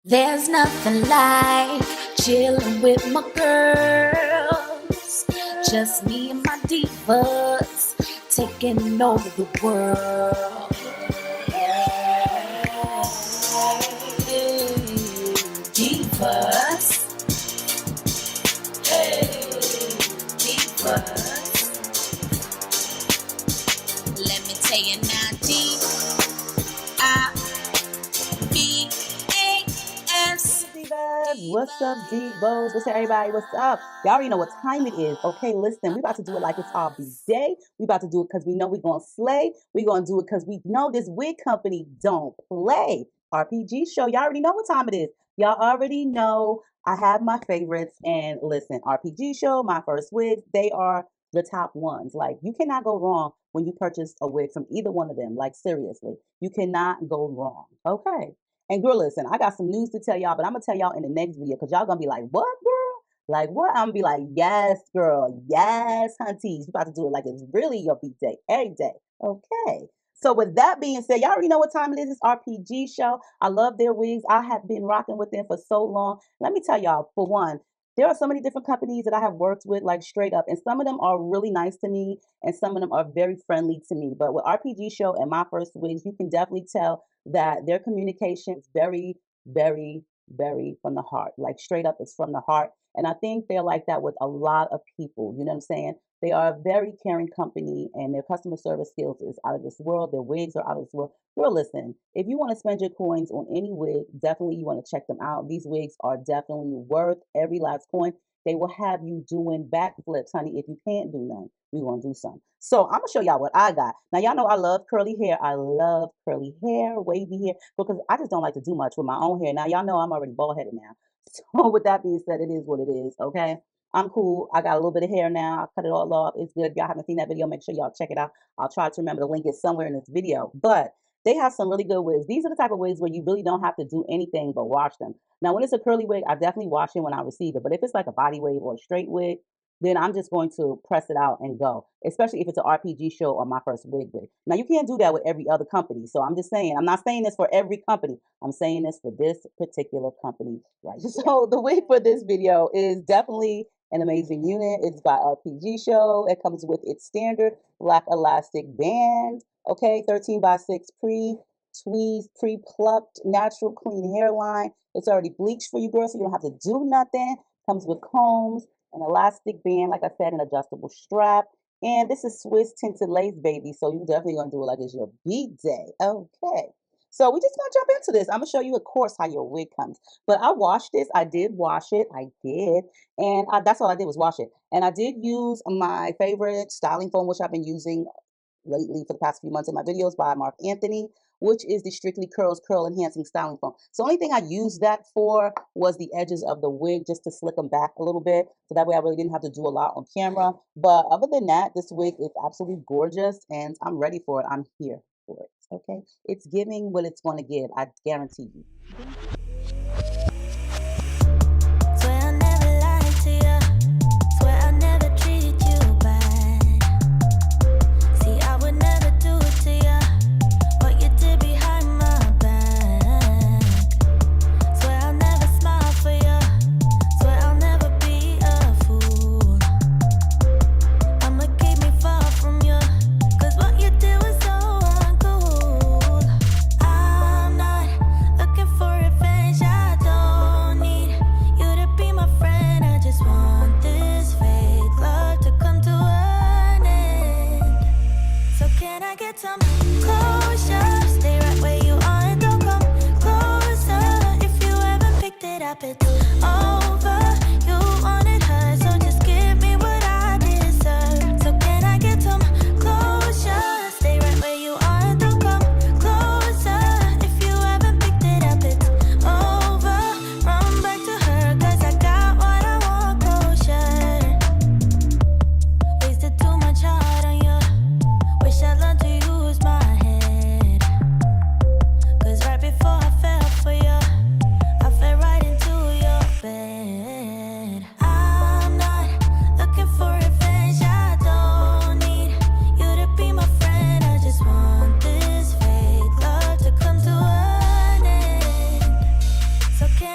There's nothing like chilling with my girls. Just me and my divas taking over the world. Divas. Hey, divas. Let me tell you now, What's up, Divos? What's up, everybody? What's up? Y'all already know what time it is. Okay, listen, we about to do it like it's our day. We about to do it because we know we're going to slay. We're going to do it because we know this wig company don't play. RPGSHOW. Y'all already know what time it is. Y'all already know I have my favorites. And listen, RPGSHOW, My First Wigs, they are the top ones. Like, you cannot go wrong when you purchase a wig from either one of them. Like, seriously, you cannot go wrong. Okay. And girl, listen, I got some news to tell y'all, but I'm going to tell y'all in the next video because y'all going to be like, what, girl? Like, what? I'm going to be like, yes, girl. Yes, hunties. You about to do it like it's really your beat day every day. Okay. So with that being said, y'all already know what time it is. It's RPGSHOW. I love their wigs. I have been rocking with them for so long. Let me tell y'all, for one, there are so many different companies that I have worked with, like straight up, and some of them are really nice to me, and some of them are very friendly to me. But with RPGSHOW and My First Wigs, you can definitely tell that their communication is very, very, very from the heart. Like straight up, it's from the heart. And I think they're like that with a lot of people. You know what I'm saying? They are a very caring company, and their customer service skills is out of this world. Their wigs are out of this world. Girl, listen, if you want to spend your coins on any wig, definitely you want to check them out. These wigs are definitely worth every last coin. They will have you doing backflips, honey. If you can't do none, we want to do some. So I'm going to show y'all what I got. Now, y'all know I love curly hair. I love curly hair, wavy hair, because I just don't like to do much with my own hair. Now, y'all know I'm already bald-headed now. So with that being said, it is what it is, okay? I'm cool. I got a little bit of hair now. I cut it all off. It's good. If y'all haven't seen that video, make sure y'all check it out. I'll try to remember to link it somewhere in this video. But they have some really good wigs. These are the type of wigs where you really don't have to do anything but wash them. Now, when it's a curly wig, I definitely wash it when I receive it. But if it's like a body wave or a straight wig, then I'm just going to press it out and go, especially if it's an RPGSHOW or My First Wig. Now, you can't do that with every other company. So I'm just saying, I'm not saying this for every company. I'm saying this for this particular company, right? So the wig for this video is definitely an amazing unit. It's by RPGSHOW. It comes with its standard black elastic band, okay, 13x6 pre-tweezed, pre-plucked, natural clean hairline. It's already bleached for you girls, so you don't have to do nothing. Comes with combs, an elastic band, like I said, an adjustable strap. And this is Swiss tinted lace, baby. So you definitely gonna do it like it's your beat day. Okay. So we just gonna jump into this. I'm gonna show you, of course, how your wig comes. But I washed this. I did wash it. I did. And that's all I did was wash it. And I did use my favorite styling foam, which I've been using lately for the past few months in my videos, by Mark Anthony, which is the Strictly Curls Curl Enhancing Styling Foam. So the only thing I used that for was the edges of the wig, just to slick them back a little bit. So that way I really didn't have to do a lot on camera. But other than that, this wig is absolutely gorgeous and I'm ready for it. I'm here for it, okay? It's giving what it's gonna give, I guarantee you. bed.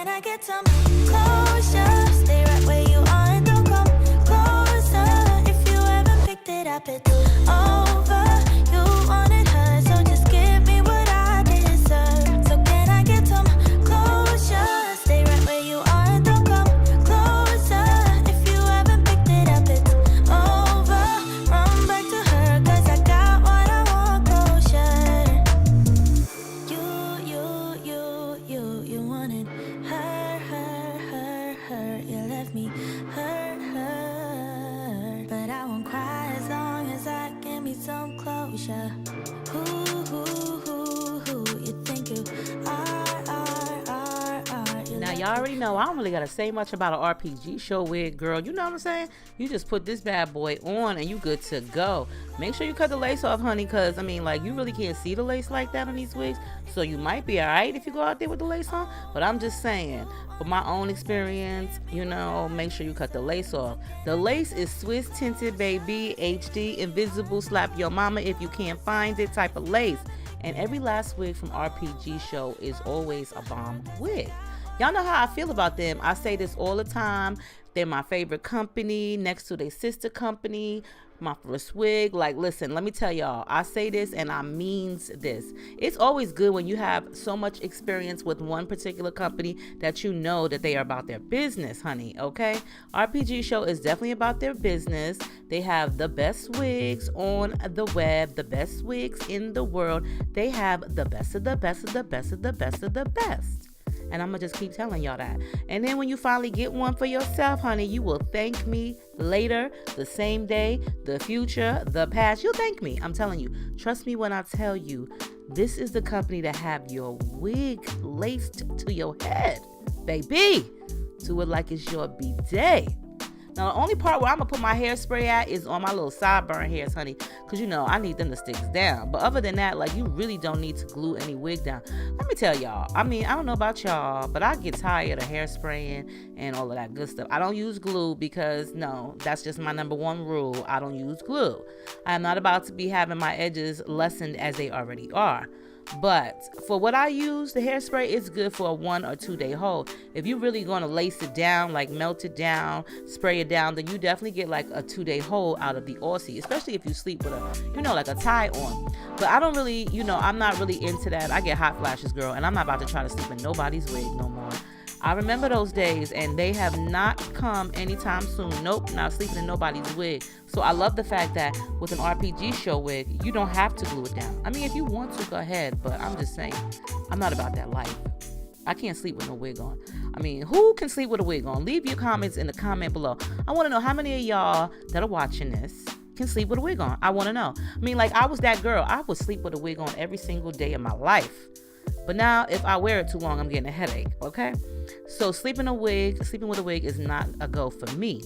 can I get some closure? Stay right where you are and don't come closer. If you haven't picked it up, it's over. You wanted her, so just give me what I deserve. So can I get some closure? Stay right where you are and don't come closer. If you haven't picked it up, it's over. Run back to her, 'cause I got what I want, closure. You wanted her. You left me hurt. But I won't cry as long as I give me some closure. Who you think you are. Now, y'all already know I don't really gotta say much about an RPG show wig, girl. You know what I'm saying? You just put this bad boy on and you good to go. Make sure you cut the lace off, honey, because I mean, like, you really can't see the lace like that on these wigs, so you might be all right if you go out there with the lace on. But I'm just saying, for my own experience, you know, make sure you cut the lace off. The lace is Swiss tinted, baby, HD, invisible, slap your mama if you can't find it type of lace. And every last wig from RPG Show is always a bomb wig. Y'all know how I feel about them. I say this all the time. They're my favorite company next to their sister company, my first wig. Like, listen, let me tell y'all, I say this and I means this. It's always good when you have so much experience with one particular company that you know that they are about their business, honey, okay? RPG Show is definitely about their business. They have the best wigs on the web, the best wigs in the world. They have the best of the best of the best of the best of the best. And I'm gonna just keep telling y'all that. And then when you finally get one for yourself, honey, you will thank me later, the same day, the future, the past. You'll thank me. I'm telling you. Trust me when I tell you, this is the company that have your wig laced to your head, baby. Do it like it's your B-day. Now, the only part where I'm going to put my hairspray at is on my little sideburn hairs, honey, because, you know, I need them to stick down. But other than that, like, you really don't need to glue any wig down. Let me tell y'all, I mean, I don't know about y'all, but I get tired of hairspraying and all of that good stuff. I don't use glue because, no, that's just my number one rule. I don't use glue. I am not about to be having my edges lessened as they already are. But for what I use, the hairspray is good for a 1 or 2 day hold. If you're really going to lace it down, like melt it down, spray it down, then you definitely get like a 2 day hold out of the Aussie, especially if you sleep with a, you know, like a tie on. But I don't really, you know, I'm not really into that. I get hot flashes, girl, and I'm not about to try to sleep in nobody's wig no more. I remember those days, and they have not come anytime soon. Nope, not sleeping in nobody's wig. So I love the fact that with an RPG show wig, you don't have to glue it down. I mean, if you want to, go ahead, but I'm just saying, I'm not about that life. I can't sleep with no wig on. I mean, who can sleep with a wig on? Leave your comments in the comment below. I want to know how many of y'all that are watching this can sleep with a wig on. I want to know. I mean, like, I was that girl. I would sleep with a wig on every single day of my life. But now, if I wear it too long, I'm getting a headache, okay? So sleeping with a wig is not a go for me.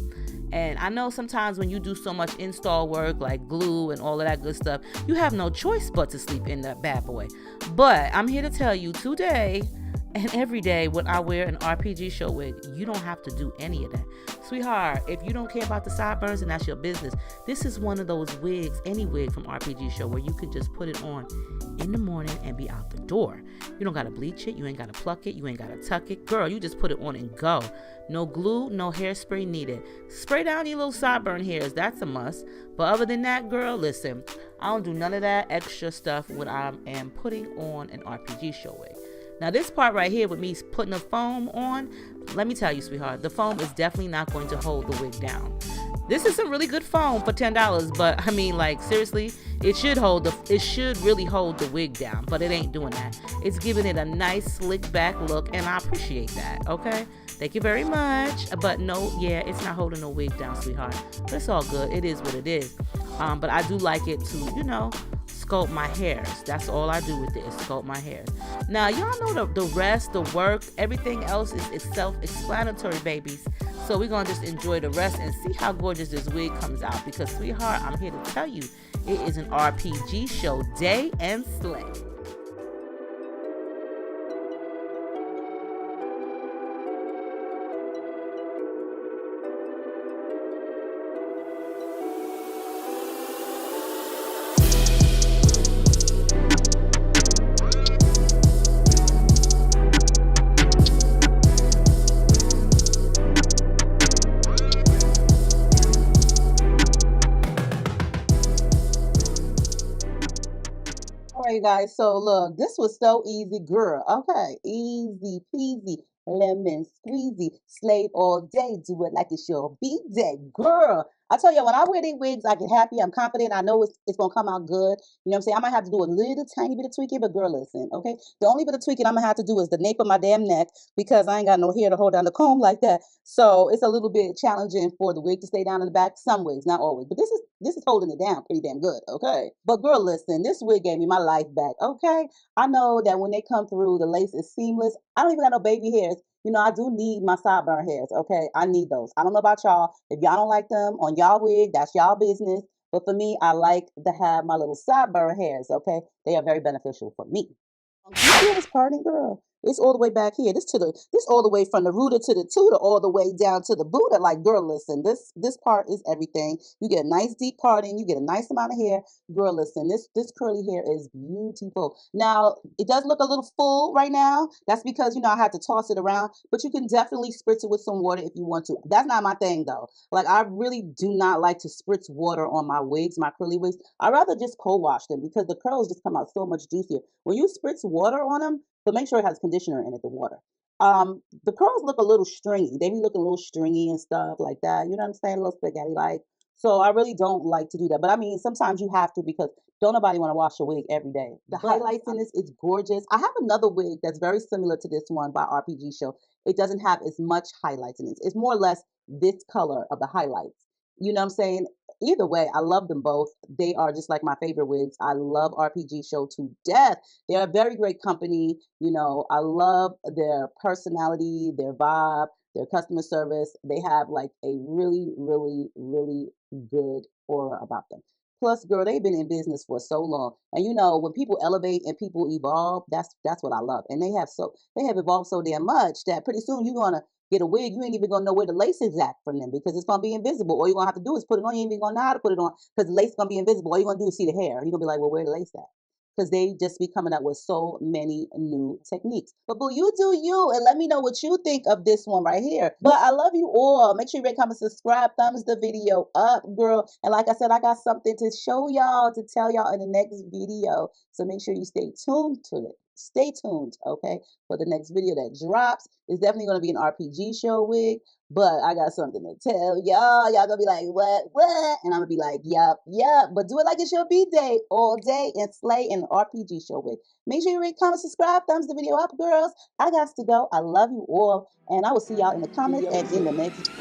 And I know sometimes when you do so much install work, like glue and all of that good stuff, you have no choice but to sleep in that bad boy. But I'm here to tell you today and every day when I wear an RPG show wig, you don't have to do any of that. Sweetheart, if you don't care about the sideburns, then that's your business. This is one of those wigs, any wig from RPG Show, where you could just put it on in the morning and be out the door. You don't got to bleach it. You ain't got to pluck it. You ain't got to tuck it. Girl, you just put it on and go. No glue, no hairspray needed. Spray down your little sideburn hairs. That's a must. But other than that, girl, listen, I don't do none of that extra stuff when I am putting on an RPG Show wig. Now, this part right here with me putting the foam on, let me tell you, sweetheart, the foam is definitely not going to hold the wig down. This is some really good foam for $10, but I mean, like, seriously, it should really hold the wig down, but it ain't doing that. It's giving it a nice slick back look, and I appreciate that, okay? Thank you very much. But no, yeah, it's not holding no wig down, sweetheart. But it's all good. It is what it is. But I do like it to, you know, sculpt my hairs. That's all I do with it, is sculpt my hairs. Now, y'all know the rest, the work, everything else is self-explanatory, babies. So we're going to just enjoy the rest and see how gorgeous this wig comes out. Because, sweetheart, I'm here to tell you, it is an RPG show day and slay. Okay, guys, so look, this was so easy, girl. Okay, easy peasy, lemon squeezy, slay all day, do it like it's your B-day, girl. I tell you, when I wear these wigs, I get happy, I'm confident, I know it's gonna come out good. You know what I'm saying? I might have to do a little tiny bit of tweaking, but girl, listen, okay? The only bit of tweaking I'm gonna have to do is the nape of my damn neck because I ain't got no hair to hold down the comb like that. So it's a little bit challenging for the wig to stay down in the back. Some wigs, not always, but this is holding it down pretty damn good, okay? But girl, listen, this wig gave me my life back, okay? I know that when they come through, the lace is seamless. I don't even got no baby hairs. You know, I do need my sideburn hairs, okay? I need those. I don't know about y'all. If y'all don't like them on y'all wig, that's y'all business. But for me, I like to have my little sideburn hairs, okay? They are very beneficial for me. You feel this parting, girl? It's all the way back here. This all the way from the rooter to the tutor, all the way down to the Buddha. Like, girl, listen, this part is everything. You get a nice deep parting, you get a nice amount of hair. Girl, listen, this curly hair is beautiful. Now, it does look a little full right now. That's because, you know, I had to toss it around, but you can definitely spritz it with some water if you want to. That's not my thing though. Like, I really do not like to spritz water on my wigs, my curly wigs. I rather just cold wash them because the curls just come out so much juicier. When you spritz water on them, but make sure it has conditioner in it, the water. The curls look a little stringy. They be looking a little stringy and stuff like that. You know what I'm saying? A little spaghetti like. So I really don't like to do that. But I mean, sometimes you have to because don't nobody want to wash a wig every day. The highlights in this, it's gorgeous. I have another wig that's very similar to this one by RPG Show. It doesn't have as much highlights in it. It's more or less this color of the highlights. You know what I'm saying? Either way, I love them both. They are just like my favorite wigs. I love RPG Show to death. They're a very great company. You know, I love their personality, their vibe, their customer service. They have like a really, really, really good aura about them. Plus, girl, they've been in business for so long. And you know, when people elevate and people evolve, that's what I love. And they have evolved so damn much that pretty soon you're gonna get a wig, you ain't even gonna know where the lace is at from them because it's gonna be invisible. All you're gonna have to do is put it on. You ain't even gonna know how to put it on because the lace is gonna be invisible. All you're gonna do is see the hair. You're gonna be like, well, where the lace at? Because they just be coming up with so many new techniques. But boo, you do you, and let me know what you think of this one right here. But I love you all. Make sure you rate, comment, subscribe, thumbs the video up, girl. And like I said, I got something to show y'all, to tell y'all in the next video. So make sure you stay tuned to it. Stay tuned, okay, for the next video that drops. It's definitely going to be an RPG show wig, but I got something to tell y'all. Y'all gonna be like, what? And I'm gonna be like, yup. But do it like it's your B-day all day and slay in an RPG show wig. Make sure you rate, comment, subscribe, thumbs the video up, girls. I got to go. I love you all, and I will see y'all in the comments and in the next